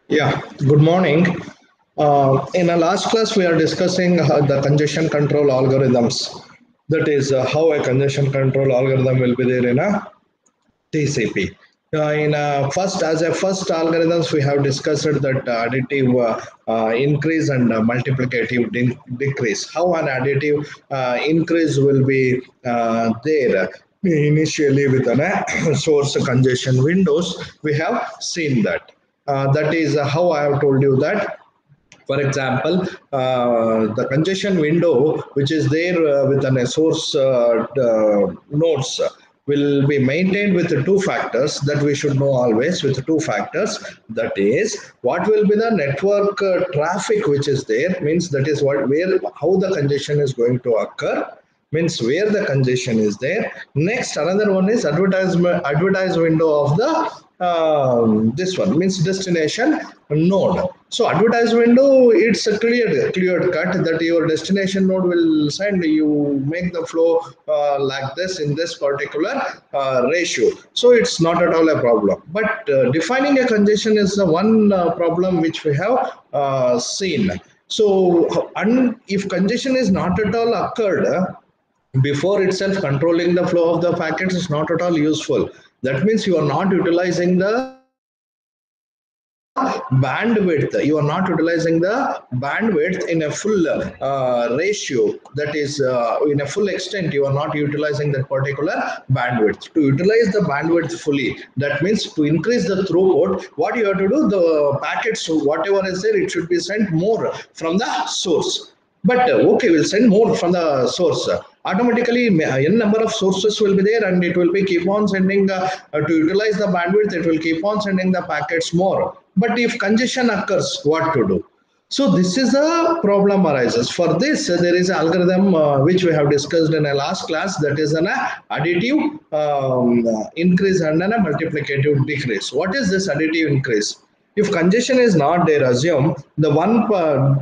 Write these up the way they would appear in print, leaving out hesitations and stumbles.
Yeah, good morning. In our last class, we are discussing the congestion control algorithms. That is how a congestion control algorithm will be there in a TCP. In first, as a first algorithms, we have discussed that additive increase and multiplicative decrease. How an additive increase will be there initially with an source congestion windows. We have seen that. That is how I have told you that. For example, the congestion window, which is there with an source nodes, will be maintained with the two factors that we should know always with two factors. That is, what will be the network traffic which is there, means that is what where how the congestion is going to occur, means where the congestion is there. Next, another one is advertise window of the this one means destination node. So advertise window, it's a clear cut that your destination node will send you make the flow like this in this particular ratio. So it's not at all a problem. But defining a congestion is the one problem which we have seen. So, if congestion is not at all occurred, before itself controlling the flow of the packets is not at all useful. That means you are not utilizing the bandwidth, you are not utilizing the bandwidth in a full ratio, that is in a full extent you are not utilizing that particular bandwidth. To utilize the bandwidth fully, that means to increase the throughput, what you have to do, the packets whatever is there, it should be sent more from the source. But okay, we'll send more from the source. Automatically, n number of sources will be there, and it will be keep on sending to utilize the bandwidth. It will keep on sending the packets more. But if congestion occurs, what to do? So this is a problem arises. For this, there is an algorithm which we have discussed in a last class. That is an additive increase and a multiplicative decrease. What is this additive increase? If congestion is not there, assume the one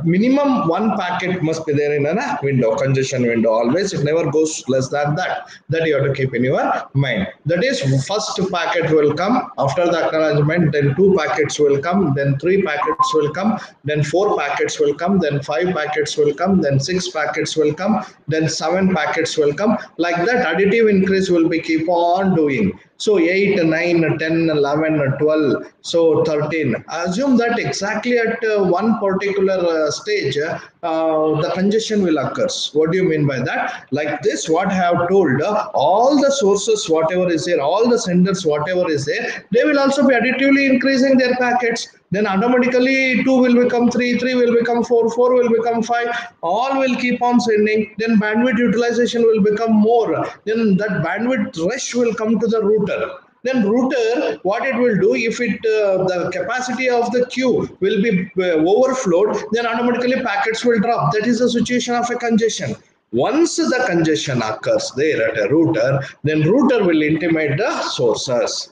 minimum one packet must be there in a window, congestion window. Always, it never goes less than that. That you have to keep in your mind. That is, first packet will come after the acknowledgement, then two packets will come, then three packets will come, then four packets will come, then five packets will come, then six packets will come, then seven packets will come. Like that, additive increase will be keep on doing. So 8, 9, 10, 11, 12, so 13. Assume that exactly at one particular stage, the congestion will occur. What do you mean by that? Like this, what I have told, all the sources, whatever is there, all the senders, whatever is there, they will also be additively increasing their packets. Then automatically 2 will become 3, 3 will become 4, 4 will become 5, all will keep on sending. Then bandwidth utilization will become more. Then that bandwidth rush will come to the router. Then router, what it will do, if it the capacity of the queue will be overflowed, then automatically packets will drop. That is the situation of a congestion. Once the congestion occurs there at a router, then router will intimate the sources.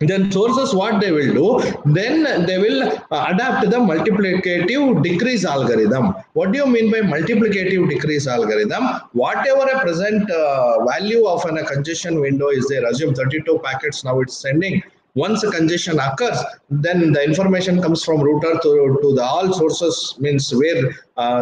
Then sources, what they will do, then they will adapt the multiplicative decrease algorithm. What do you mean by multiplicative decrease algorithm? Whatever a present value of a congestion window is there, assume 32 packets now it's sending. Once a congestion occurs, then the information comes from router to the all sources, means where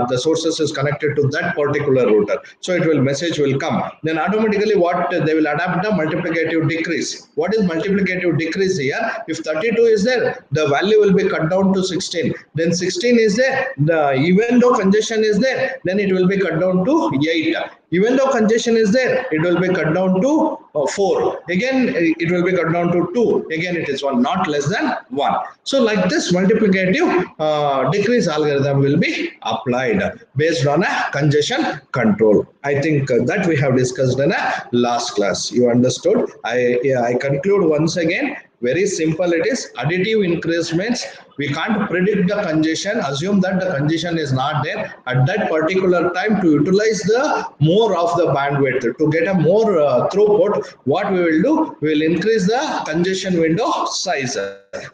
the sources is connected to that particular router. So it will message will come. Then automatically what they will adapt the multiplicative decrease. What is multiplicative decrease here? If 32 is there, the value will be cut down to 16. Then 16 is there, even though congestion is there, then it will be cut down to 8. Even though congestion is there, it will be cut down to 4. Again, it will be cut down to 2. Again, it is 1, not less than 1. So like this, multiplicative decrease algorithm will be applied based on a congestion control. I think that we have discussed in a last class. You understood? I conclude once again. Very simple it is. Additive increase means we can't predict the congestion. Assume that the congestion is not there at that particular time. To utilize the more of the bandwidth, to get a more throughput, what we will do, we will increase the congestion window size.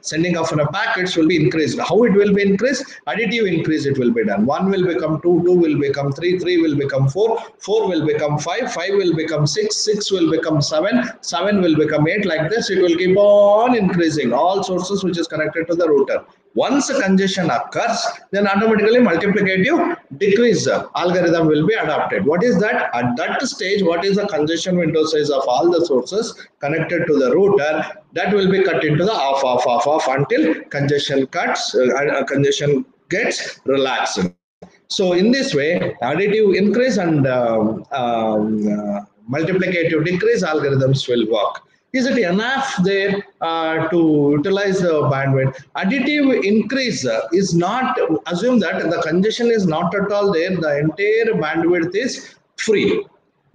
Sending of packets will be increased. How it will be increased? Additive increase it will be done. 1 will become 2, 2 will become 3, 3 will become 4, 4 will become 5, 5 will become 6, 6 will become 7, 7 will become 8. Like this, it will keep on on increasing all sources which is connected to the router. Once a congestion occurs, then automatically multiplicative decrease algorithm will be adopted. What is that? At that stage, what is the congestion window size of all the sources connected to the router? That will be cut into the off until congestion cuts, congestion gets relaxed. So in this way, additive increase and multiplicative decrease algorithms will work. Is it enough there to utilize the bandwidth? Additive increase is not, assume that the congestion is not at all there, the entire bandwidth is free.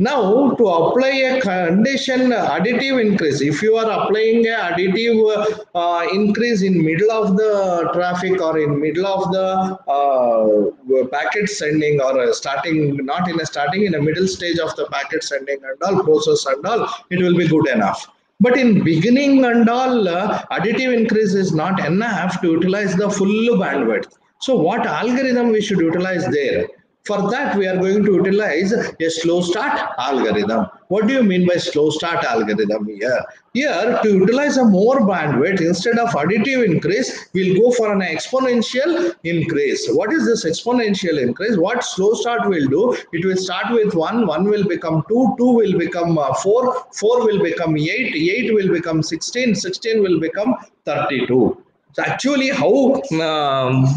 Now, to apply a condition additive increase, if you are applying a additive increase in middle of the traffic or in middle of the packet sending, or starting, not in a starting, in a middle stage of the packet sending and all process and all, it will be good enough. But in beginning and all, additive increase is not enough to utilize the full bandwidth. So what algorithm we should utilize there? For that, we are going to utilize a slow start algorithm. What do you mean by slow start algorithm here? Here, to utilize a more bandwidth, instead of additive increase, we'll go for an exponential increase. What is this exponential increase? What slow start will do? It will start with 1, 1 will become 2, 2 will become 4, 4 will become 8, 8 will become 16, 16 will become 32. So actually, how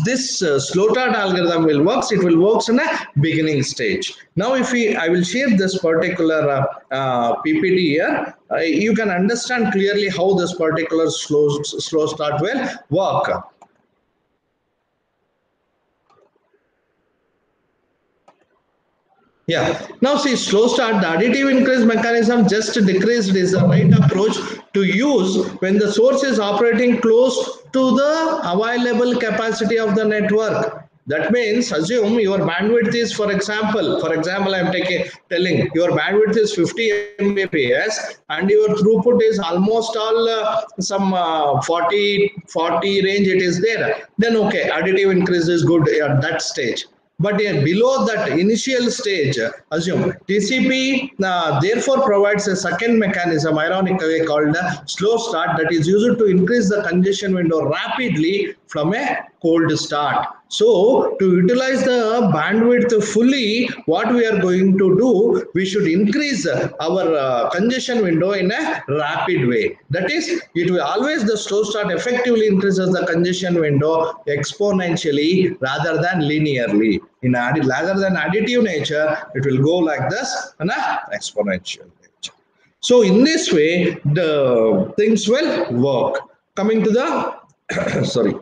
this slow start algorithm will work? It will work in a beginning stage. Now, if I will share this particular PPT here, you can understand clearly how this particular slow start will work. Yeah. Now see, slow start, the additive increase mechanism just decreased is the right approach to use when the source is operating close to the available capacity of the network. That means, assume your bandwidth is, for example, I'm telling your bandwidth is 50 Mbps and your throughput is almost all some 40 range it is there. Then okay, additive increase is good at that stage. But below that initial stage, assume TCP therefore provides a second mechanism, ironically called slow start, that is used to increase the congestion window rapidly from a cold start. So to utilize the bandwidth fully, what we are going to do, we should increase our congestion window in a rapid way. That is, it will always, the slow start effectively increases the congestion window exponentially rather than linearly. In rather than additive nature, it will go like this in an exponential nature. So in this way, the things will work. Coming to the sorry,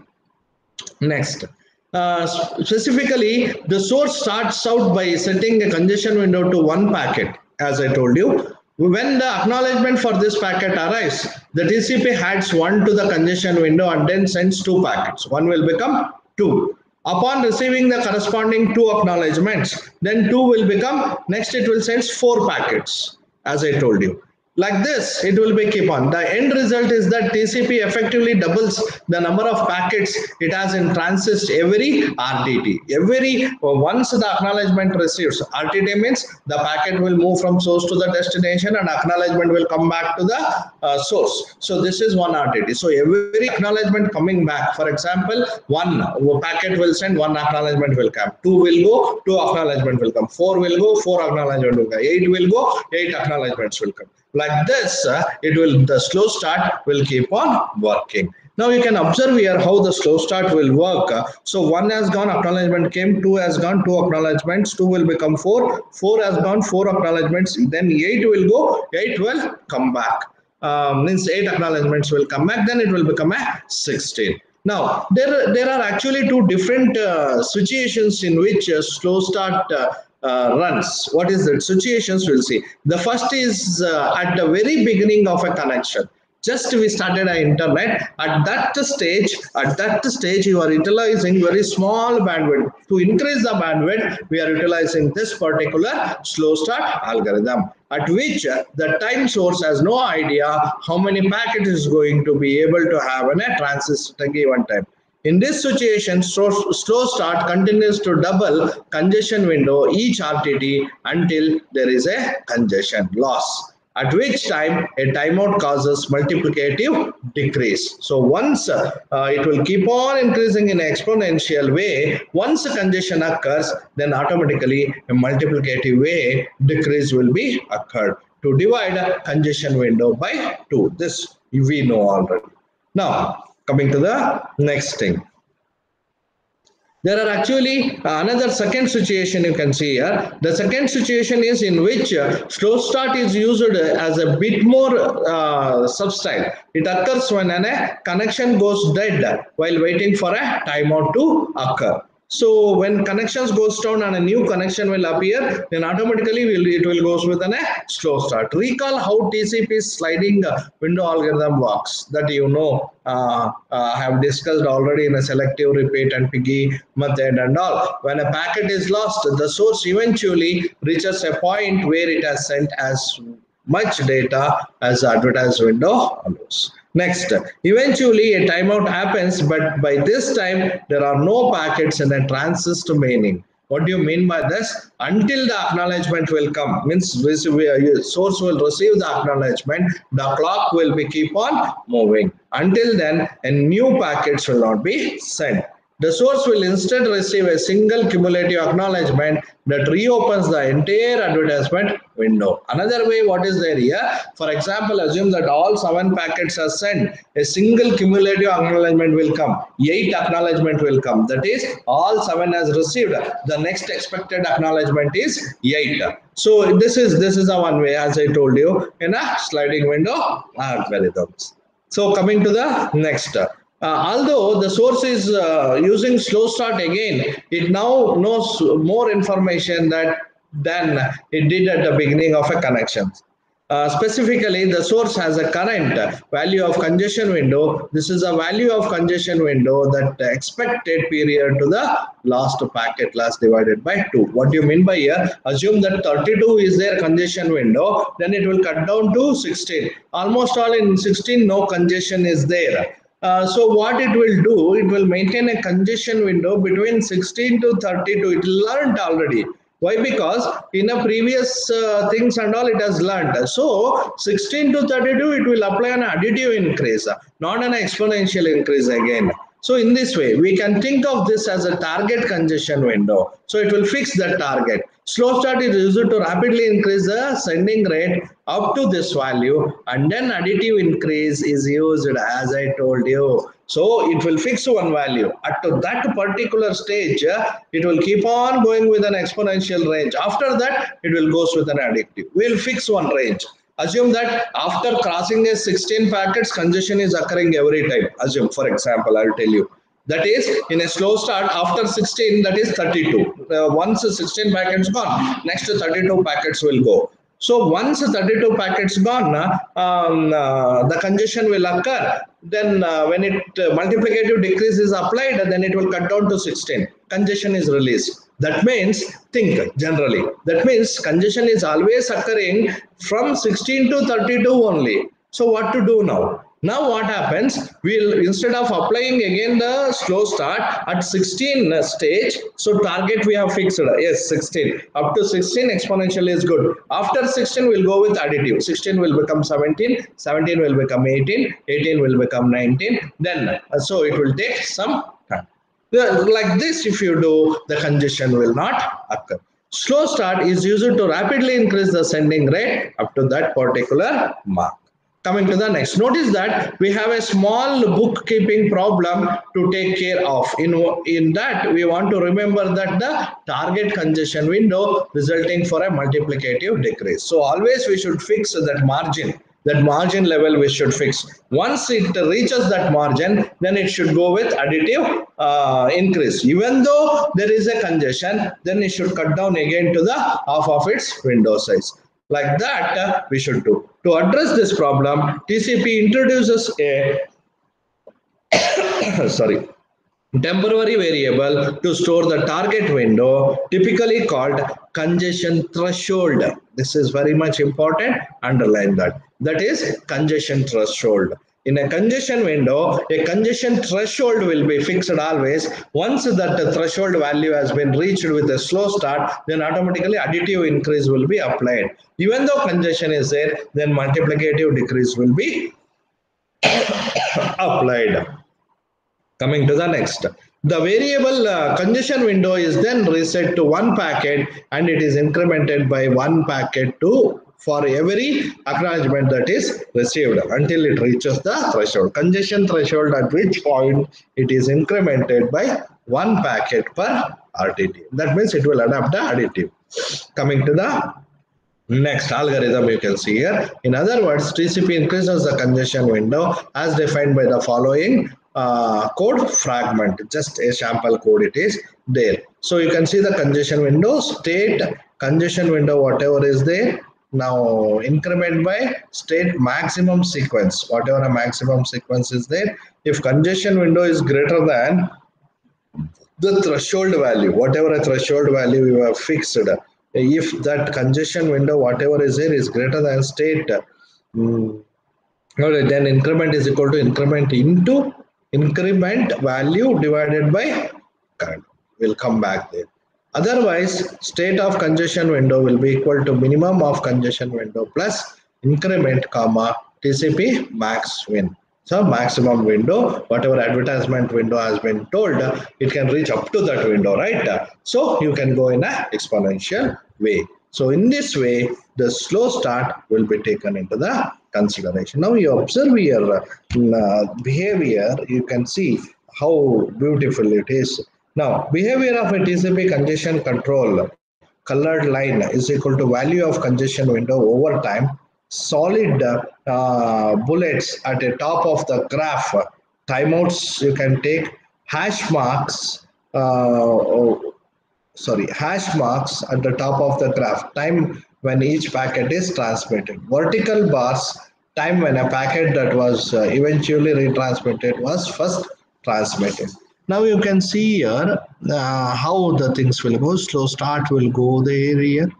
next. Specifically, the source starts out by setting a congestion window to one packet, as I told you. When the acknowledgement for this packet arrives, the TCP adds 1 to the congestion window and then sends 2 packets. 1 will become 2. Upon receiving the corresponding 2 acknowledgements, then 2 will become, next it will send 4 packets, as I told you. Like this, it will be keep on. The end result is that TCP effectively doubles the number of packets it has in transit every RTT. Once the acknowledgement receives, RTT means the packet will move from source to the destination and acknowledgement will come back to the source. So this is one RTT. So every acknowledgement coming back, for example, 1 packet will send, 1 acknowledgement will come, 2 will go, 2 acknowledgement will come, 4 will go, 4 acknowledgement will come, 8 will go, 8 acknowledgements will come. Like this, the slow start will keep on working. Now you can observe here how the slow start will work. So 1 has gone, acknowledgement came, 2 has gone, 2 acknowledgements, 2 will become 4, 4 has gone, 4 acknowledgements, then 8 will go, 8 will come back. Means 8 acknowledgements will come back, then it will become a 16. Now, there are actually 2 different situations in which slow start runs. What is the situations we'll see? The first is at the very beginning of a connection. Just we started our internet. At that stage, you are utilizing very small bandwidth. To increase the bandwidth, we are utilizing this particular slow start algorithm, at which the time source has no idea how many packets is going to be able to have in a transit at a given time. In this situation, slow start continues to double congestion window each RTT until there is a congestion loss. at which time a timeout causes multiplicative decrease. So once it will keep on increasing in an exponential way, once a congestion occurs, then automatically a multiplicative way decrease will be occurred to divide a congestion window by 2. This we know already. Now coming to the next thing. There are actually another second situation you can see here. The second situation is in which slow start is used as a bit more substyle. It occurs when a connection goes dead while waiting for a timeout to occur. So when connections goes down and a new connection will appear, then automatically it will goes with a slow start. Recall how TCP's sliding window algorithm works that you know have discussed already in a selective repeat and piggy method and all. When a packet is lost, the source eventually reaches a point where it has sent as much data as the advertised window allows. Next, eventually a timeout happens, but by this time there are no packets in a transist maining. What do you mean by this? Until the acknowledgement will come, means source will receive the acknowledgement, the clock will be keep on moving. Until then, a new packets will not be sent. The source will instead receive a single cumulative acknowledgement that reopens the entire advertisement window. Another way, what is there here? For example, assume that all 7 packets are sent. A single cumulative acknowledgement will come. 8 acknowledgement will come. That is, all 7 has received. The next expected acknowledgement is 8. So this is a one way, as I told you, in a sliding window algorithms. So coming to the next. Although the source is using slow start again, it now knows more information than it did at the beginning of a connection. Specifically, the source has a current value of congestion window. This is a value of congestion window that expected period to the last packet last divided by 2. What do you mean by here? Assume that 32 is their congestion window, then it will cut down to 16. Almost all in 16, no congestion is there. So what it will do, it will maintain a congestion window between 16 to 32. It learned already. Why? Because in a previous things and all it has learned. So 16 to 32, it will apply an additive increase, not an exponential increase again. So in this way, we can think of this as a target congestion window. So it will fix the target. Slow start is used to rapidly increase the sending rate up to this value, and then additive increase is used as I told you. So it will fix one value. At that particular stage, it will keep on going with an exponential range. After that, it will go with an additive. We will fix one range. Assume that after crossing a 16 packets, congestion is occurring every time. Assume, for example, I'll tell you. That is, in a slow start, after 16, that is 32. Once 16 packets gone, next 32 packets will go. So once 32 packets gone, the congestion will occur. Then when it multiplicative decrease is applied, then it will cut down to 16. Congestion is released. That means, think generally. That means congestion is always occurring from 16 to 32 only. So what to do now? Now what happens, we'll instead of applying again the slow start at 16 stage, so target we have fixed, yes 16, up to 16 exponential is good. After 16 we'll go with additive, 16 will become 17, 17 will become 18, 18 will become 19, then so it will take some time. Like this if you do, the congestion will not occur. Slow start is used to rapidly increase the sending rate up to that particular mark. Coming to the next, notice that we have a small bookkeeping problem to take care of. In that, we want to remember that the target congestion window resulting for a multiplicative decrease. So always we should fix that margin level we should fix. Once it reaches that margin, then it should go with additive increase. Even though there is a congestion, then it should cut down again to the half of its window size. Like that, we should do. To address this problem, TCP introduces a temporary variable to store the target window, typically called congestion threshold. This is very much important. Underline that. That is congestion threshold. In a congestion window, a congestion threshold will be fixed always. Once that threshold value has been reached with a slow start, then automatically additive increase will be applied. Even though congestion is there, then multiplicative decrease will be applied. Coming to the next. The variable congestion window is then reset to one packet and it is incremented by one packet to for every acknowledgement that is received until it reaches the threshold. Congestion threshold at which point it is incremented by one packet per RTT. That means it will adapt the additive. Coming to the next algorithm you can see here. In other words, TCP increases the congestion window as defined by the following code fragment. Just a sample code it is there. So you can see the congestion window, state congestion window, whatever is there. Now increment by state maximum sequence, whatever a maximum sequence is there. If congestion window is greater than the threshold value, whatever a threshold value you have fixed, if that congestion window whatever is there is greater than state, then increment is equal to increment into increment value divided by current. We'll come back there. Otherwise, state of congestion window will be equal to minimum of congestion window plus increment comma TCP max win. So maximum window, whatever advertisement window has been told, it can reach up to that window, right? So you can go in a exponential way. So in this way, the slow start will be taken into the consideration. Now you observe here behavior, you can see how beautiful it is. Now behavior of a TCP congestion control colored line is equal to value of congestion window over time, solid bullets at the top of the graph, timeouts you can take, hash marks hash marks at the top of the graph, time when each packet is transmitted, vertical bars, time when a packet that was eventually retransmitted was first transmitted. Now you can see here how the things will go. Slow start will go there here.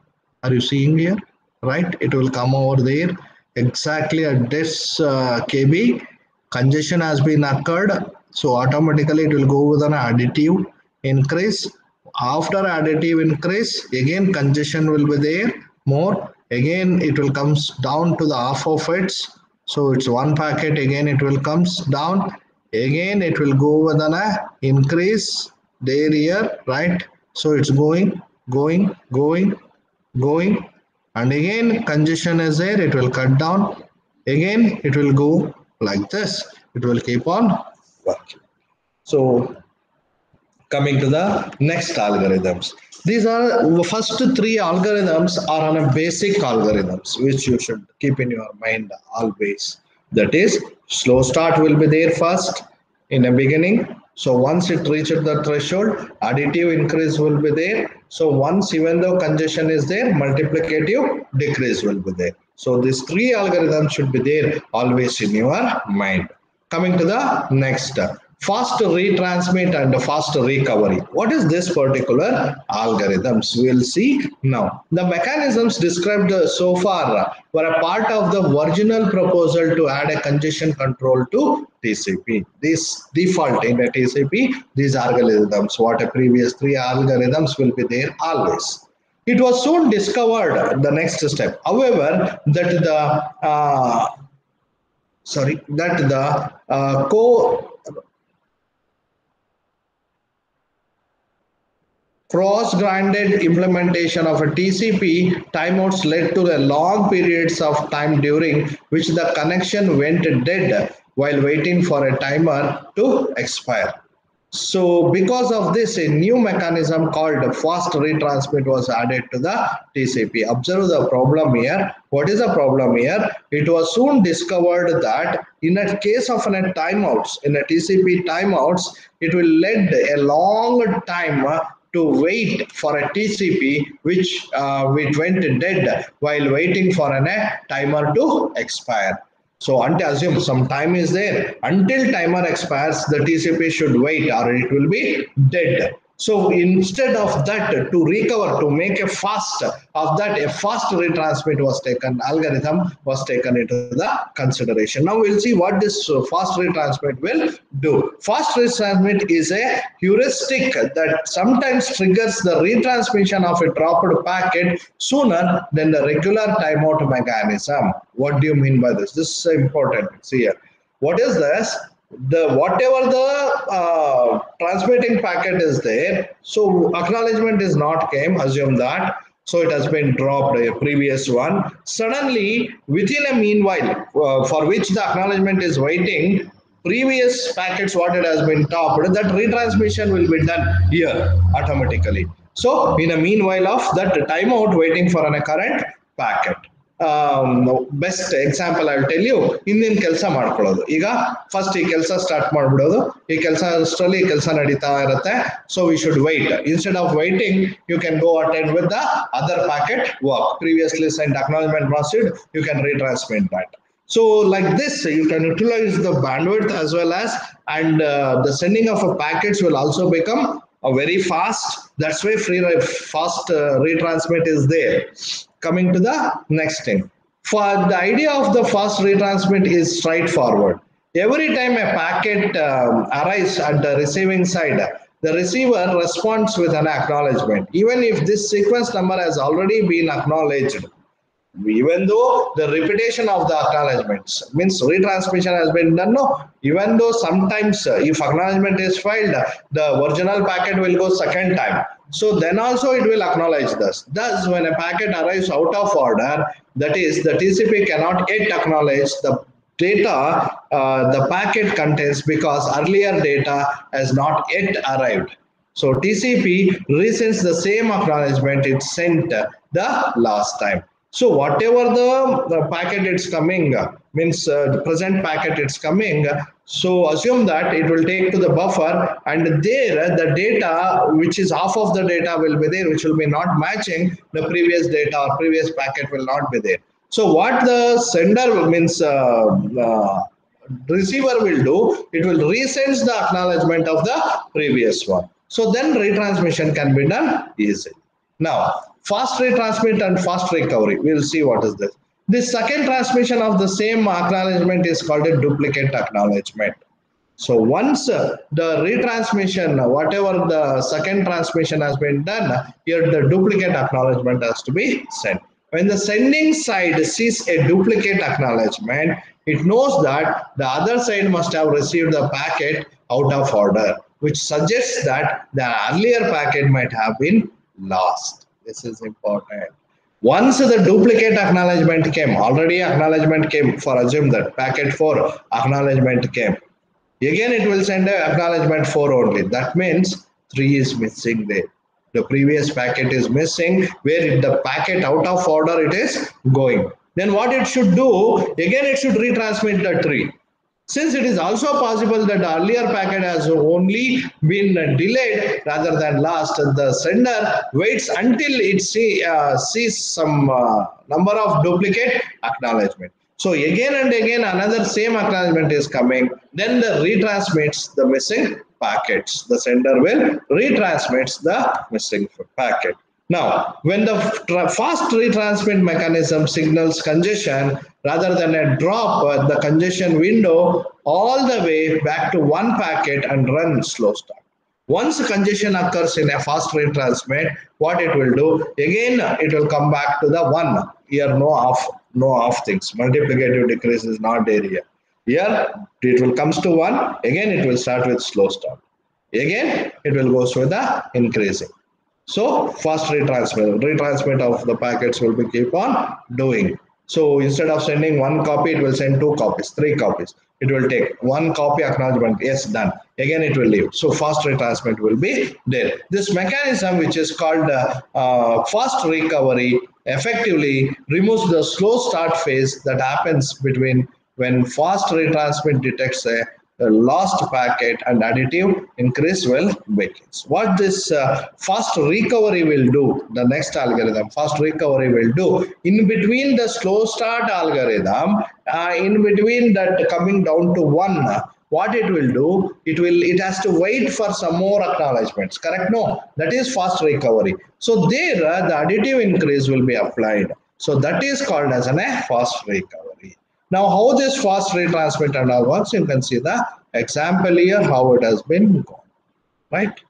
Are you seeing here? Right, it will come over there exactly at this KB. Congestion has been occurred, so automatically it will go with an additive increase. After additive increase, again congestion will be there more, again it will comes down to the half of it, so it's one packet, again it will comes down, again it will go with an increase there here, right? So it's going, and again congestion is there, it will cut down, again it will go like this, it will keep on working. So coming to the next algorithms, these are first three algorithms are on a basic algorithms which you should keep in your mind always. That is, slow start will be there first in the beginning. So once it reaches the threshold, additive increase will be there. So once, even though congestion is there, multiplicative decrease will be there. So these three algorithms should be there always in your mind. Coming to the next, fast retransmit and fast recovery. What is this particular algorithms? We'll see now. The mechanisms described so far were a part of the original proposal to add a congestion control to TCP. This default in a TCP, these algorithms, what a previous three algorithms will be there always. It was soon discovered, the next step, however, that the cross-graded implementation of a TCP timeouts led to a long periods of time during which the connection went dead while waiting for a timer to expire. So because of this, a new mechanism called fast retransmit was added to the TCP. Observe the problem here. What is the problem here? It was soon discovered that in a case of a timeouts, in a TCP timeouts, it will lead a long time to wait for a TCP which went dead while waiting for a timer to expire. So until assume some time is there, until timer expires, the TCP should wait or it will be dead. So instead of that, to recover, to make a fast of that, a fast retransmit was taken, algorithm was taken into the consideration. Now we'll see what this fast retransmit will do. Fast retransmit is a heuristic that sometimes triggers the retransmission of a dropped packet sooner than the regular timeout mechanism. What do you mean by this? This is important. See here. What is this? The whatever the transmitting packet is there, so acknowledgement is not came, assume that, so it has been dropped, a previous one. Suddenly, within a meanwhile, for which the acknowledgement is waiting, previous packets what it has been topped, that retransmission will be done here automatically. So in a meanwhile of that timeout waiting for an current packet. Best example I tell you, ಹಿಂದಿನ ಕೆಲಸ ಮಾಡ್ಕೊಳ್ಳೋದು. ಈಗ first ಈ ಕೆಲಸ start ಮಾಡ್ಬಿಡೋದು, ಈ ಕೆಲಸ ಅಷ್ಟರಲ್ಲಿ ಈ ಕೆಲಸ ನಡೀತಾ ಇರುತ್ತೆ. So we should wait. Instead of waiting you can go attend with the other packet work previously sent acknowledgement received, you can retransmit that. So like this, you can utilize the bandwidth as well as, and the sending of a packets will also become very fast. That's why fast retransmit is there. Coming to the next thing, for the idea of the fast retransmit is straightforward. Every time a packet arrives at the receiving side, the receiver responds with an acknowledgement, even if this sequence number has already been acknowledged. Even though the repetition of the acknowledgements means retransmission has been done, no, even though sometimes if acknowledgement is filed, the original packet will go second time, so then also it will acknowledge this. Thus when a packet arrives out of order, that is the TCP cannot yet acknowledge the data the packet contains because earlier data has not yet arrived. So TCP resends the same acknowledgement it sent the last time. So whatever the packet it's coming, means the present packet it's coming, so assume that it will take to the buffer, and there the data which is half of the data will be there, which will be not matching the previous data, or previous packet will not be there. So what the sender means receiver will do, it will resend the acknowledgement of the previous one. So then retransmission can be done easily. Now, fast retransmit and fast recovery. We'll see what is this. This second transmission of the same acknowledgement is called a duplicate acknowledgement. So once the retransmission, whatever the second transmission has been done, here the duplicate acknowledgement has to be sent. When the sending side sees a duplicate acknowledgement, it knows that the other side must have received the packet out of order, which suggests that the earlier packet might have been lost. This is important. Once the duplicate acknowledgement came, already acknowledgement came, for assume that packet 4 acknowledgement came. Again it will send a acknowledgement 4 only. That means 3 is missing there. The previous packet is missing, where the packet out of order it is going. Then what it should do, again it should retransmit the 3. Since it is also possible that the earlier packet has only been delayed rather than lost, the sender waits until it sees some number of duplicate acknowledgement. So again and again another same acknowledgement is coming, then the retransmits the missing packets. The sender will retransmits the missing packet. Now, when the fast retransmit mechanism signals congestion rather than a drop, the congestion window all the way back to one packet and run slow start. Once congestion occurs in a fast retransmit, what it will do, again it will come back to the one. Here no off things. Multiplicative decrease is not there here. Here it will comes to 1, again it will start with slow start. Again it will go with the increasing. So fast retransmit of the packets will be keep on doing. So instead of sending 1 copy, it will send 2 copies, 3 copies. It will take 1 copy acknowledgement, yes, done. Again it will leave. So fast retransmit will be there. This mechanism, which is called fast recovery, effectively removes the slow start phase that happens between when fast retransmit detects a lost packet and additive increase will begins. What this fast recovery will do, the next algorithm, fast recovery will do, in between the slow start algorithm, in between that coming down to 1, what it will do, it has to wait for some more acknowledgements, correct? No, that is fast recovery. So there the additive increase will be applied. So that is called as a fast recovery. Now how this fast retransmit and all works, you can see the example here how it has been gone, right?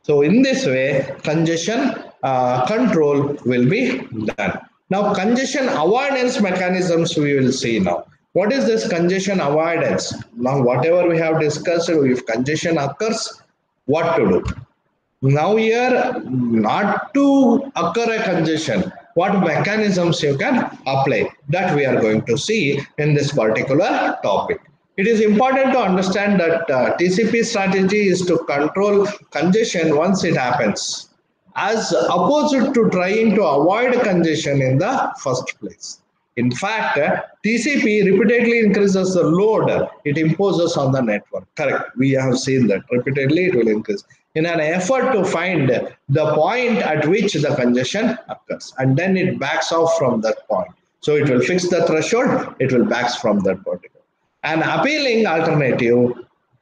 So in this way, congestion control will be done. Now, congestion avoidance mechanisms we will see now. What is this congestion avoidance? Now, whatever we have discussed, if congestion occurs, what to do? Now here, not to occur a congestion, what mechanisms you can apply, that we are going to see in this particular topic. It is important to understand that TCP strategy is to control congestion once it happens, as opposite to trying to avoid congestion in the first place. In fact, TCP repeatedly increases the load it imposes on the network. Correct. We have seen that repeatedly it will increase in an effort to find the point at which the congestion occurs, and then it backs off from that point. So it will fix the threshold, it will backs from that particular. An appealing alternative,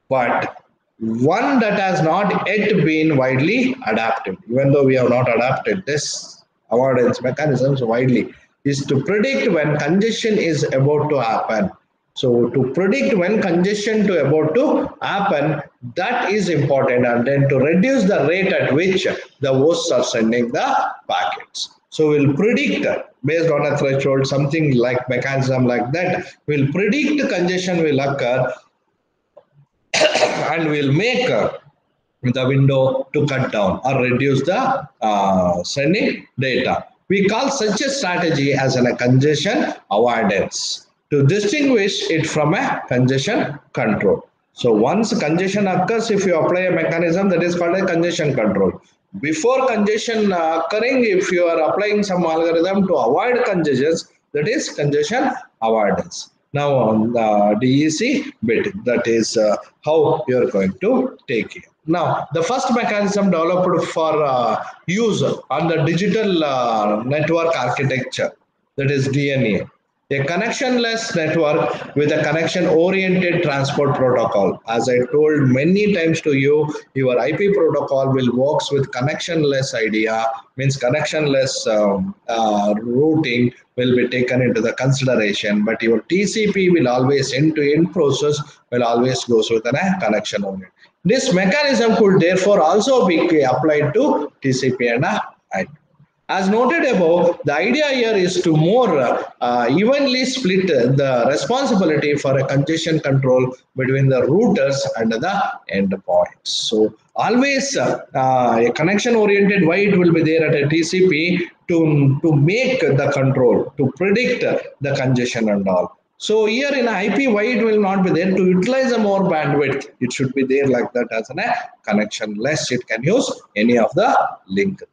but one that has not yet been widely adapted, even though we have not adapted this avoidance mechanisms widely, is to predict when congestion is about to happen. So to predict when congestion to about to happen, that is important, and then to reduce the rate at which the hosts are sending the packets. So we'll predict based on a threshold, something like mechanism like that, we'll predict congestion will occur and we'll make the window to cut down or reduce the sending data. We call such a strategy as a congestion avoidance to distinguish it from a congestion control. So once congestion occurs, if you apply a mechanism, that is called a congestion control. Before congestion occurring, if you are applying some algorithm to avoid congestions, that is congestion avoidance. Now on the DEC bit, that is how you are going to take it. Now, the first mechanism developed for use on the digital network architecture, that is DNA, a connectionless network with a connection-oriented transport protocol. As I told many times to you, your IP protocol will work with connectionless idea, means connectionless routing will be taken into the consideration, but your TCP will always end-to-end process will always goes with a connection only. This mechanism could therefore also be applied to TCP and IP. As noted above, the idea here is to more evenly split the responsibility for a congestion control between the routers and the endpoints. So always a connection oriented, why it will be there at a TCP to make the control, to predict the congestion and all. So here in IP, why it will not be there? To utilize a more bandwidth, it should be there like that as a connection less. It can use any of the link.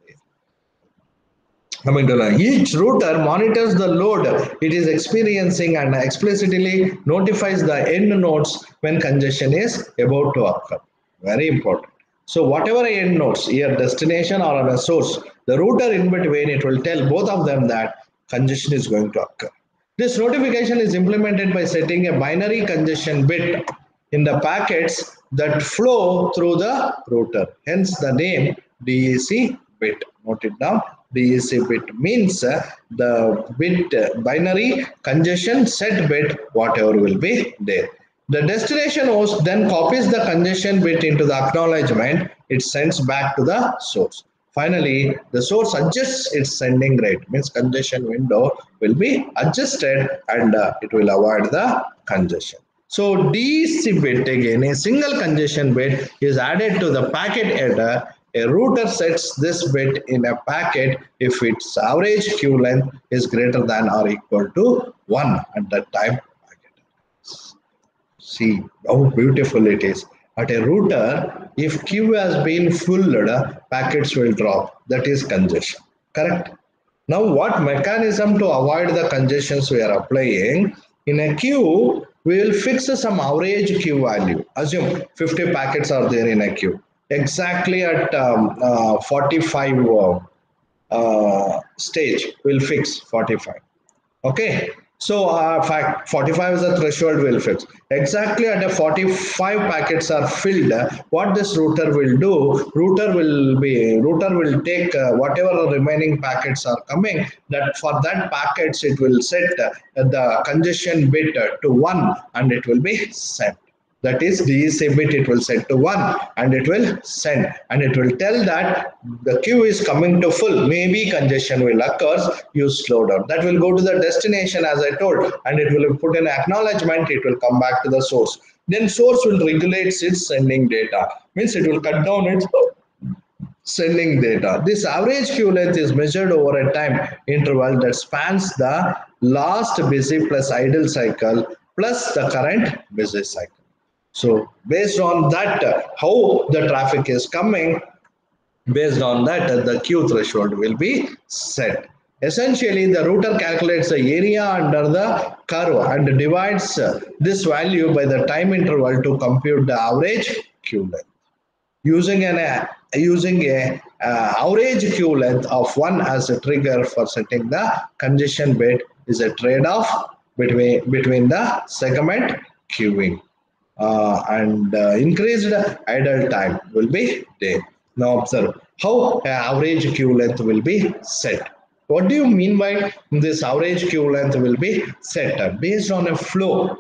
Coming to each router monitors the load it is experiencing and explicitly notifies the end nodes when congestion is about to occur. Very important. So whatever end nodes, here destination or on a source, the router in between, it will tell both of them that congestion is going to occur. This notification is implemented by setting a binary congestion bit in the packets that flow through the router. Hence the name DEC bit. Note it down. DEC bit means the bit binary congestion set bit, whatever will be there. The destination host then copies the congestion bit into the acknowledgement. It sends back to the source. Finally, the source adjusts its sending rate, means congestion window will be adjusted and it will avoid the congestion. So DEC bit, again a single congestion bit is added to the packet header. A router sets this bit in a packet if its average queue length is greater than or equal to 1 at that time. See how beautiful it is. At a router, if queue has been full, packets will drop. That is congestion. Correct? Now, what mechanism to avoid the congestions we are applying? In a queue, we will fix some average queue value. Assume 50 packets are there in a queue. Exactly at 45 stage, we'll fix 45. Okay. So, fact 45 is the threshold will fix. Exactly at a 45 packets are filled. What this router will take whatever the remaining packets are coming. That for that packets it will set the congestion bit to 1 and it will be sent. That is DEC bit it will set to 1 and it will send and it will tell that the queue is coming to full, maybe congestion will occur, you slow down. That will go to the destination as I told and it will put an acknowledgement, it will come back to the source. Then source will regulate its sending data, means it will cut down its sending data. This average queue length is measured over a time interval that spans the last busy plus idle cycle plus the current busy cycle. So based on that, how the traffic is coming, based on that, the queue threshold will be set. Essentially, the router calculates the area under the curve and divides this value by the time interval to compute the average queue length. Using a average queue length of 1 as a trigger for setting the congestion bit is a trade-off between the segment queuing and increased idle time will be there. Now observe how average queue length will be set. What do you mean by this average queue length will be set? Based on a flow,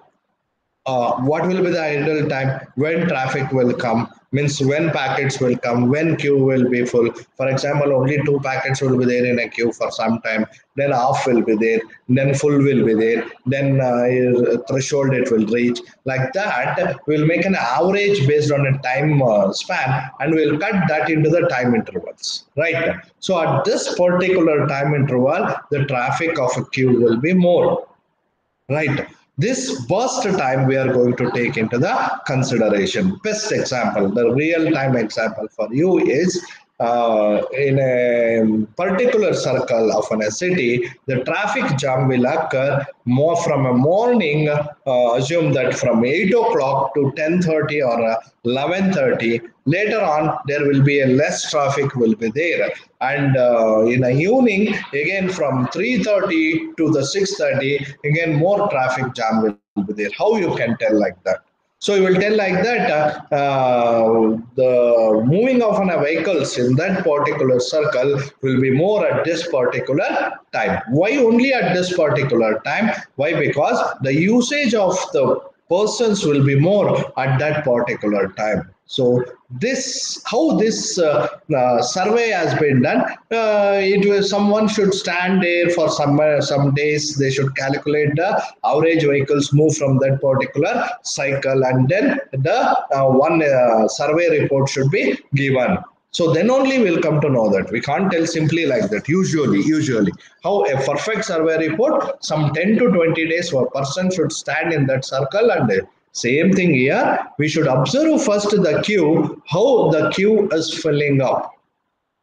what will be the idle time, when traffic will come, means when packets will come, when queue will be full. For example, only 2 packets will be there in a queue for some time, then half will be there, then full will be there, then threshold it will reach. Like that, we'll make an average based on a time span and we'll cut that into the time intervals, right? So at this particular time interval, the traffic of a queue will be more. Right. This burst time we are going to take into the consideration. Best example, the real time example for you is in a particular circle of a city, the traffic jam will occur more from a morning, assume that from 8 o'clock to 10:30 or 11:30. Later on, there will be a less traffic will be there. And in the evening, again from 3:30 to the 6:30, again more traffic jam will be there. How you can tell like that? So you will tell like that the moving of vehicles in that particular circle will be more at this particular time. Why only at this particular time? Why? Because the usage of the persons will be more at that particular time. So this how this survey has been done. It will someone should stand there for some days. They should calculate the average vehicles move from that particular cycle, and then the one survey report should be given. So then only we'll come to know that. We can't tell simply like that. Usually, how a perfect survey report, some 10 to 20 days, a person should stand in that circle and same thing here. We should observe first the queue, how the queue is filling up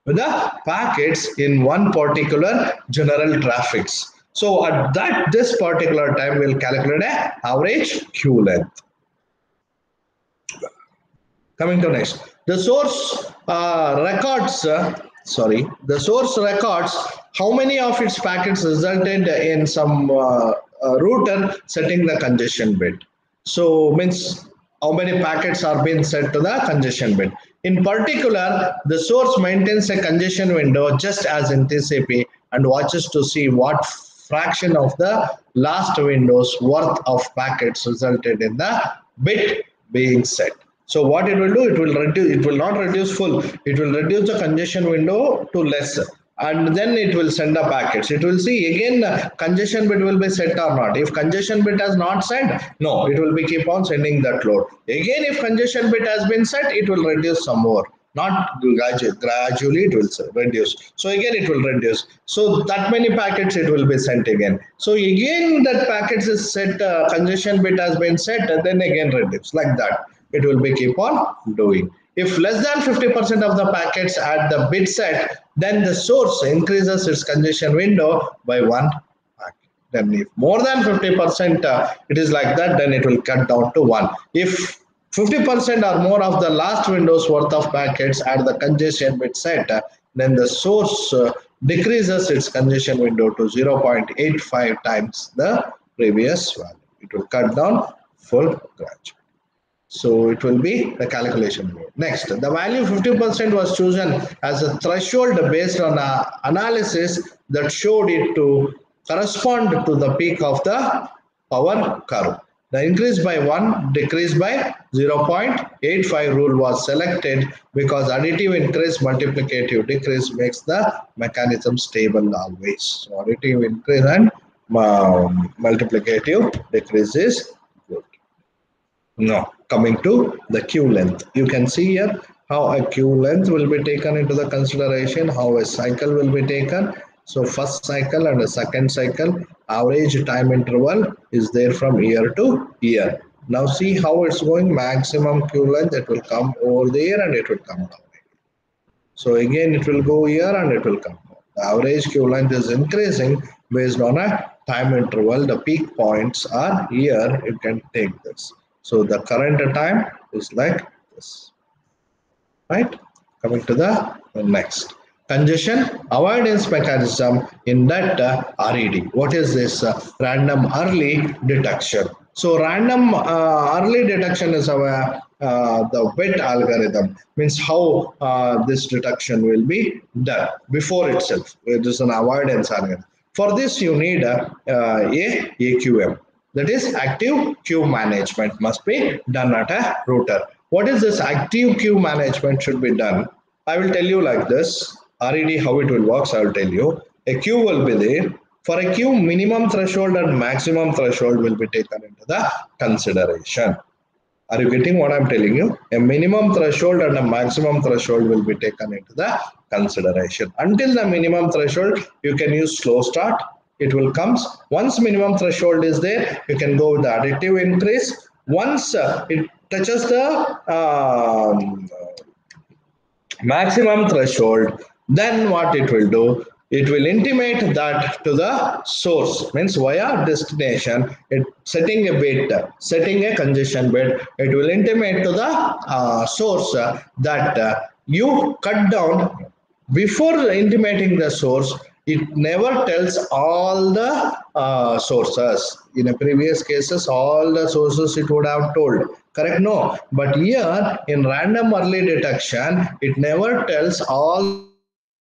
with the packets in one particular general traffics. So at this particular time, we'll calculate a average queue length. Coming to next, the source the source records how many of its packets resulted in some router setting the congestion bit. So means how many packets are being set to the congestion bit. In particular, the source maintains a congestion window just as in TCP and watches to see what fraction of the last window's worth of packets resulted in the bit being set. So what it will do, it will not reduce full, it will reduce the congestion window to less, and then it will send the packets. It will see again congestion bit will be set or not. If congestion bit has not set, no, it will be keep on sending that load. Again, if congestion bit has been set, it will reduce some more. Not gradually it will reduce. So again it will reduce. So that many packets it will be sent again. So again that packets is set, congestion bit has been set, then again reduce, like that it will be keep on doing. If less than 50% of the packets at the bit set, then the source increases its congestion window by 1 packet. Then if more than 50% it is like that, then it will cut down to 1. If 50% or more of the last window's worth of packets at the congestion bit set, then the source decreases its congestion window to 0.85 times the previous value. It will cut down full graduate. So it will be the calculation mode. Next, the value 50% was chosen as a threshold based on an analysis that showed it to correspond to the peak of the power curve. The increase by 1, decrease by 0.85 rule was selected because additive increase, multiplicative decrease makes the mechanism stable always. So additive increase and multiplicative decrease is good. Now, coming to the Q length, you can see here how a Q length will be taken into the consideration, how a cycle will be taken. So, first cycle and a second cycle, average time interval is there from year to year. Now, see how it's going, maximum Q length, it will come over there and it will come down. So, again, it will go here and it will come down. The average Q length is increasing based on a time interval. The peak points are here, you can take this. So the current time is like this, right? Coming to the next. Congestion avoidance mechanism in that RED. What is this? Random early detection. So random early detection is our the WET algorithm, means how this detection will be done before itself. It is an avoidance algorithm. For this, you need a AQM. That is active queue management must be done at a router. What is this active queue management should be done? I will tell you like this. RED how it will work, I will tell you. A queue will be there. For a queue, minimum threshold and maximum threshold will be taken into the consideration. Are you getting what I'm telling you? A minimum threshold and a maximum threshold will be taken into the consideration. Until the minimum threshold, you can use slow start. It will come. Once minimum threshold is there, you can go with the additive increase. Once it touches the maximum threshold, then what it will do, it will intimate that to the source, means via destination, it setting a bit, setting a congestion bit, it will intimate to the source that you cut down. Before intimating the source, it never tells all the sources. In a previous cases, all the sources it would have told. Correct? No. But here in random early detection, it never tells all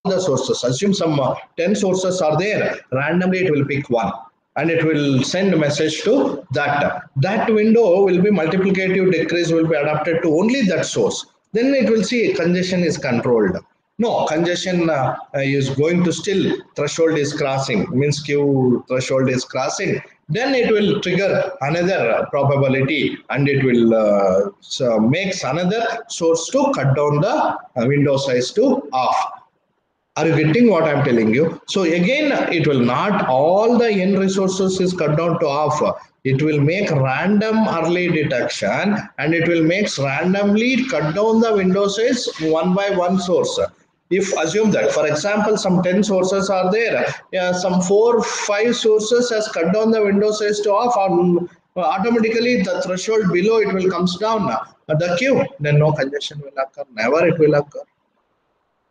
the sources. Assume some 10 sources are there. Randomly it will pick one and it will send a message to that window will be multiplicative decrease will be adapted to only that source. Then it will see congestion is controlled. No, congestion is going to still threshold is crossing, means Q threshold is crossing. Then it will trigger another probability and it will so makes another source to cut down the window size to off. Are you getting what I'm telling you? So again, it will not all the n resources is cut down to half. It will make random early detection and it will make randomly cut down the window size one by one source. If assume that, for example, some 10 sources are there, some 4-5 sources has cut down the window size to half, automatically the threshold below it will comes down the queue, then no congestion will occur, never it will occur.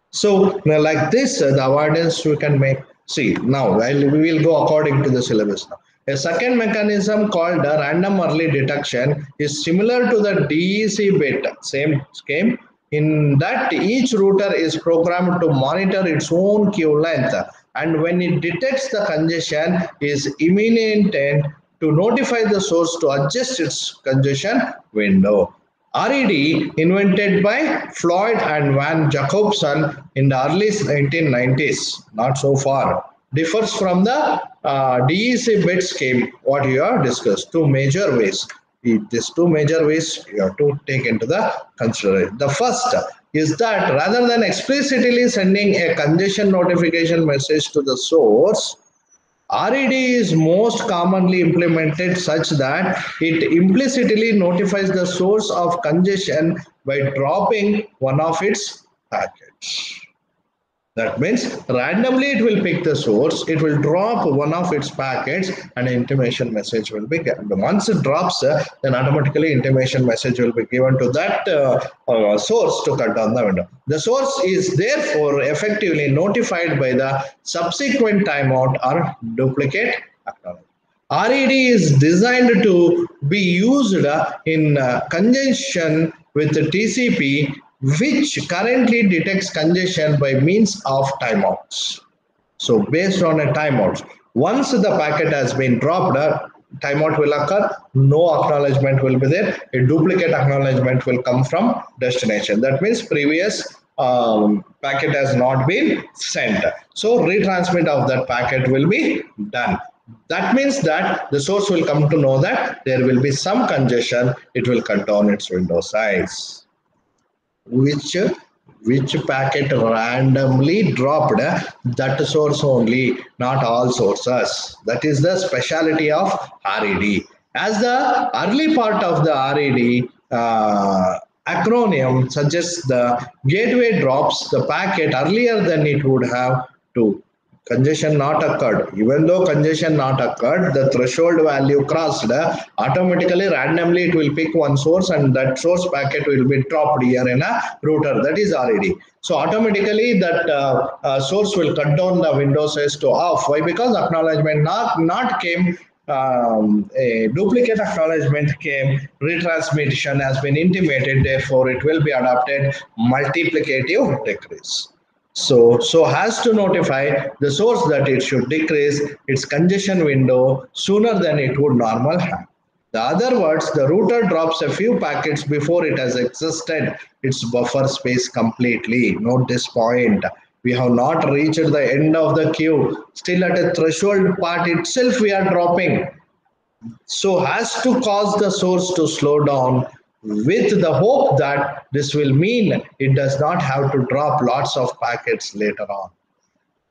So like this, the avoidance we can make. See, now we will go according to the syllabus now. A second mechanism called the random early detection is similar to the DEC bit, same scheme. In that each router is programmed to monitor its own queue length, and when it detects the congestion is imminent to notify the source to adjust its congestion window. RED, invented by Floyd and Van Jacobson in the early 1990s, not so far, differs from the DEC bit scheme, what you have discussed, two major ways. These two major ways you have to take into the consideration. The first is that rather than explicitly sending a congestion notification message to the source, RED is most commonly implemented such that it implicitly notifies the source of congestion by dropping one of its packets. That means randomly it will pick the source, it will drop one of its packets and an intimation message will be given. Once it drops, then automatically intimation message will be given to that source to cut down the window. The source is therefore effectively notified by the subsequent timeout or duplicate acknowledgement. RED is designed to be used in conjunction with the TCP, which currently detects congestion by means of timeouts. So based on a timeout, once the packet has been dropped, a timeout will occur, no acknowledgement will be there, a duplicate acknowledgement will come from destination. That means previous packet has not been sent. So retransmit of that packet will be done. That means that the source will come to know that there will be some congestion, it will cut down its window size. Which packet randomly dropped, that source only, not all sources. That is the speciality of RED. As the early part of the RED acronym suggests, the gateway drops the packet earlier than it would have to. Congestion not occurred. Even though congestion not occurred, the threshold value crossed, automatically randomly it will pick one source and that source packet will be dropped here in a router. That is RED. So automatically that source will cut down the window size to off. Why? Because acknowledgement not came, a duplicate acknowledgement came, retransmission has been intimated, therefore it will be adopted multiplicative decrease. So has to notify the source that it should decrease its congestion window sooner than it would normal have. In other words, the router drops a few packets before it has exhausted its buffer space completely. Note this point. We have not reached the end of the queue. Still at a threshold part itself we are dropping. So has to cause the source to slow down with the hope that this will mean it does not have to drop lots of packets later on.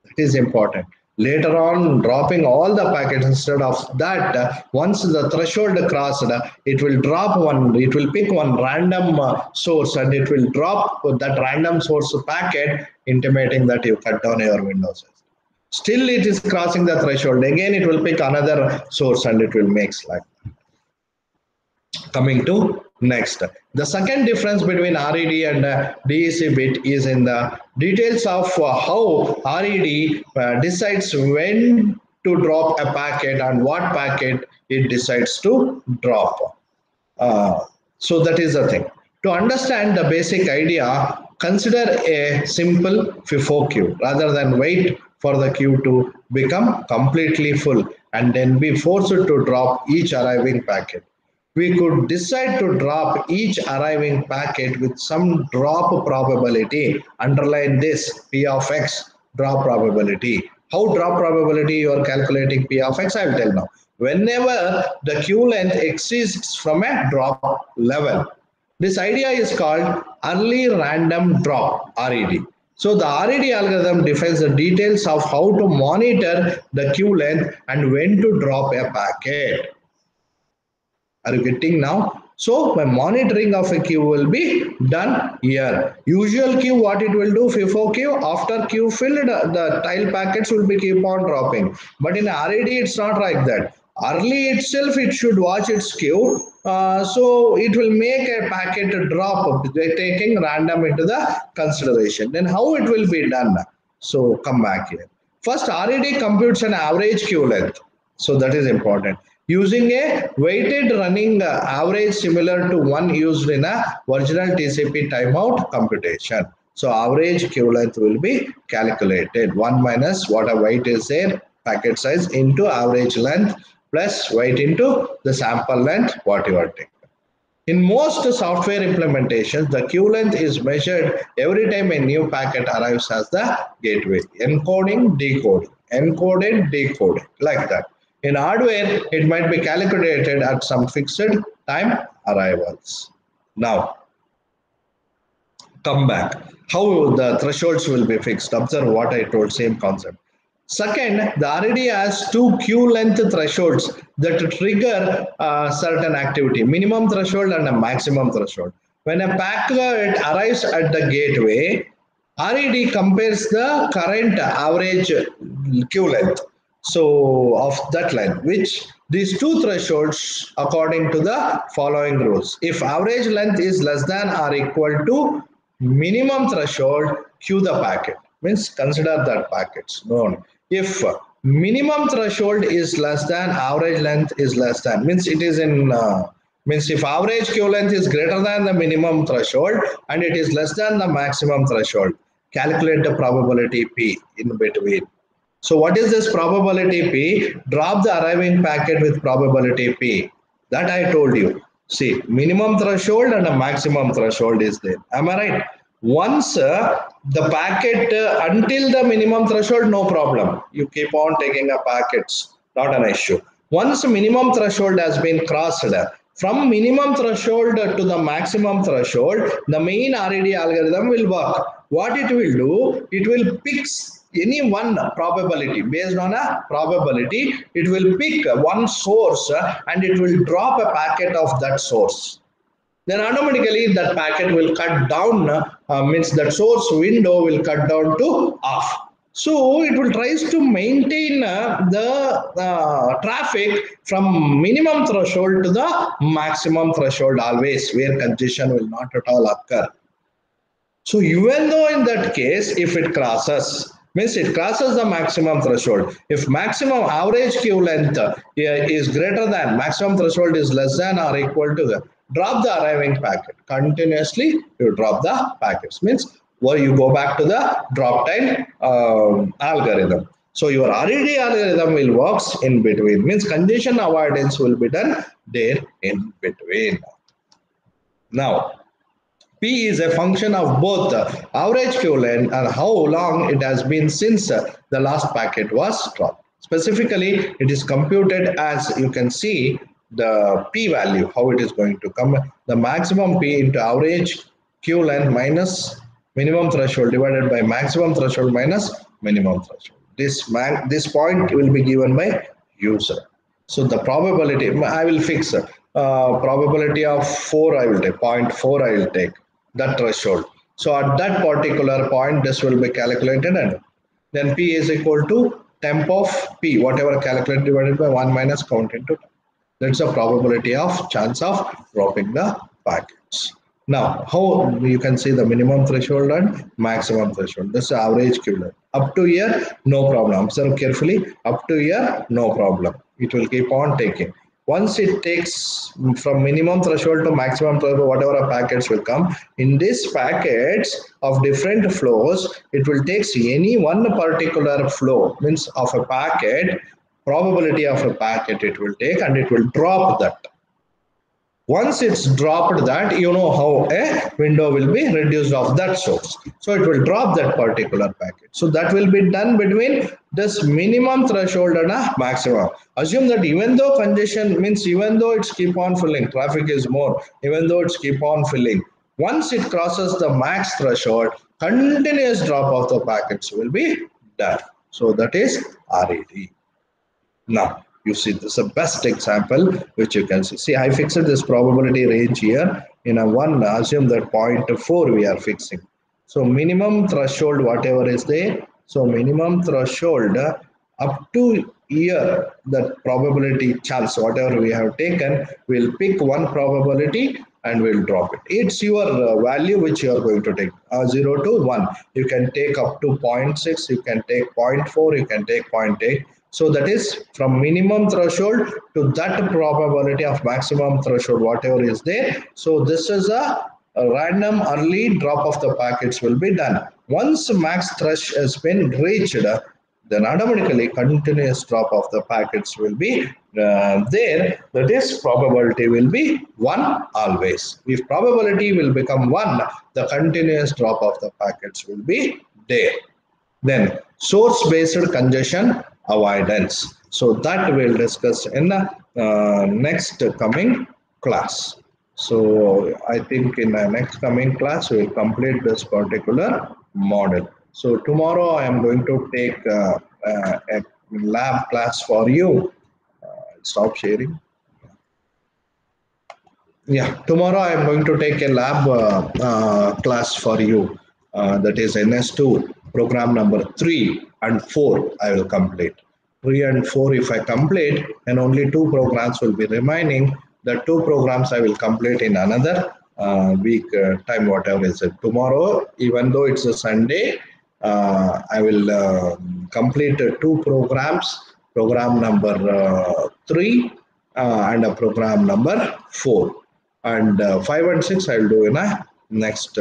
That is important. Later on, dropping all the packets instead of that, once the threshold crossed, it will drop one, it will pick one random source and it will drop that random source packet, intimating that you cut down your window size. Still, it is crossing the threshold. Again, it will pick another source and it will make slack. Coming to next, the second difference between RED and DEC bit is in the details of how RED decides when to drop a packet and what packet it decides to drop. So that is the thing. To understand the basic idea, consider a simple FIFO queue rather than wait for the queue to become completely full and then be forced to drop each arriving packet. We could decide to drop each arriving packet with some drop probability. Underline this, P of X, drop probability. How drop probability you are calculating P of X, I will tell now. Whenever the queue length exceeds from a drop level. This idea is called early random drop, RED. So the RED algorithm defines the details of how to monitor the queue length and when to drop a packet. Are you getting now? So my monitoring of a queue will be done here. Usual queue, what it will do, FIFO queue, after queue filled, the tile packets will be keep on dropping. But in RED, it's not like that. Early itself, it should watch its queue. So it will make a packet drop, taking random into the consideration. Then how it will be done? So come back here. First, RED computes an average queue length. So that is important. Using a weighted running average similar to one used in a original TCP timeout computation. So average queue length will be calculated. 1 minus what a weight is there, packet size, into average length plus weight into the sample length, what you are taking. In most software implementations, the queue length is measured every time a new packet arrives as the gateway. Encoding, decoding, encoded, decoded, like that. In hardware, it might be calculated at some fixed time arrivals. Now, come back. How the thresholds will be fixed. Observe what I told, same concept. Second, the RED has two queue length thresholds that trigger certain activity, minimum threshold and a maximum threshold. When a packet arrives at the gateway, RED compares the current average queue length, so of that line, which these two thresholds according to the following rules. If average length is less than or equal to minimum threshold, queue the packet. Means consider that packets known. If minimum threshold is less than average length is less than, means it is in means if average queue length is greater than the minimum threshold and it is less than the maximum threshold, calculate the probability P in between. So what is this probability P? Drop the arriving packet with probability P. That I told you. See, minimum threshold and a maximum threshold is there. Am I right? Once the packet, until the minimum threshold, no problem. You keep on taking a packets, not an issue. Once minimum threshold has been crossed, from minimum threshold to the maximum threshold, the main RED algorithm will work. What it will do, it will pick any one probability. Based on a probability, it will pick one source and it will drop a packet of that source. Then automatically that packet will cut down, means that source window will cut down to off. So it will tries to maintain the traffic from minimum threshold to the maximum threshold always, where congestion will not at all occur. So even though in that case, if it crosses, means it crosses the maximum threshold. If maximum average queue length is greater than, maximum threshold is less than or equal to, drop the arriving packet. Continuously, you drop the packets. Means, or you go back to the drop time algorithm. So your RED algorithm will works in between. Means congestion avoidance will be done there in between. Now, P is a function of both the average queue length and how long it has been since the last packet was dropped. Specifically, it is computed as you can see the P value, how it is going to come. The maximum P into average queue length minus minimum threshold divided by maximum threshold minus minimum threshold. This point will be given by user. So the probability, I will fix probability of 4, I will take 0.4, I will take that threshold. So at that particular point, this will be calculated and then P is equal to temp of P, whatever calculated divided by 1 minus count into 10. That's a probability of chance of dropping the packets. Now, how you can see the minimum threshold and maximum threshold. This is average queue length. Up to here, no problem. Observe carefully. Up to here, no problem. It will keep on taking. Once it takes from minimum threshold to maximum threshold, whatever packets will come, in these packets of different flows, it will take any one particular flow, means of a packet, probability of a packet it will take and it will drop that. Once it's dropped that, you know how a window will be reduced of that source. So it will drop that particular packet. So that will be done between this minimum threshold and a maximum. Assume that even though congestion, means even though it's keep on filling, traffic is more, even though it's keep on filling, once it crosses the max threshold, continuous drop of the packets will be done. So that is RED. Now, you see this is the best example which you can see. See, I fixed this probability range here in a 1, assume that 0.4 we are fixing. So minimum threshold, whatever is there. So minimum threshold up to here, that probability chance, whatever we have taken, we'll pick one probability and we'll drop it. It's your value which you are going to take 0 to 1. You can take up to 0.6, you can take 0.4, you can take 0.8. So that is from minimum threshold to that probability of maximum threshold, whatever is there. So this is a random early drop of the packets will be done. Once max thresh has been reached, then automatically continuous drop of the packets will be there. That is probability will be 1 always. If probability will become 1, the continuous drop of the packets will be there. Then source based congestion avoidance. So that we'll discuss in the next coming class. So I think in the next coming class we will complete this particular model. So tomorrow I am going to take a lab class for you. Stop sharing. Yeah, tomorrow I am going to take a lab class for you. That is NS2 program number 3 and 4 I will complete. 3 and 4 if I complete, and only 2 programs will be remaining. The 2 programs I will complete in another week time, whatever is it. Tomorrow, even though it's a Sunday, I will complete 2 programs, program number 3 and a program number 4. And 5 and 6 I will do in a next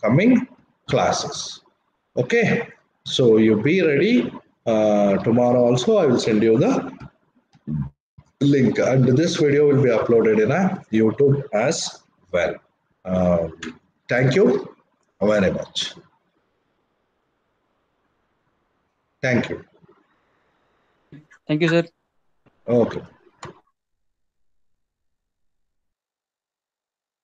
coming classes. Okay, so you be ready. Tomorrow also I will send you the link, and this video will be uploaded in a YouTube as well. Um, Thank you very much. Thank you. Thank you, sir. Okay.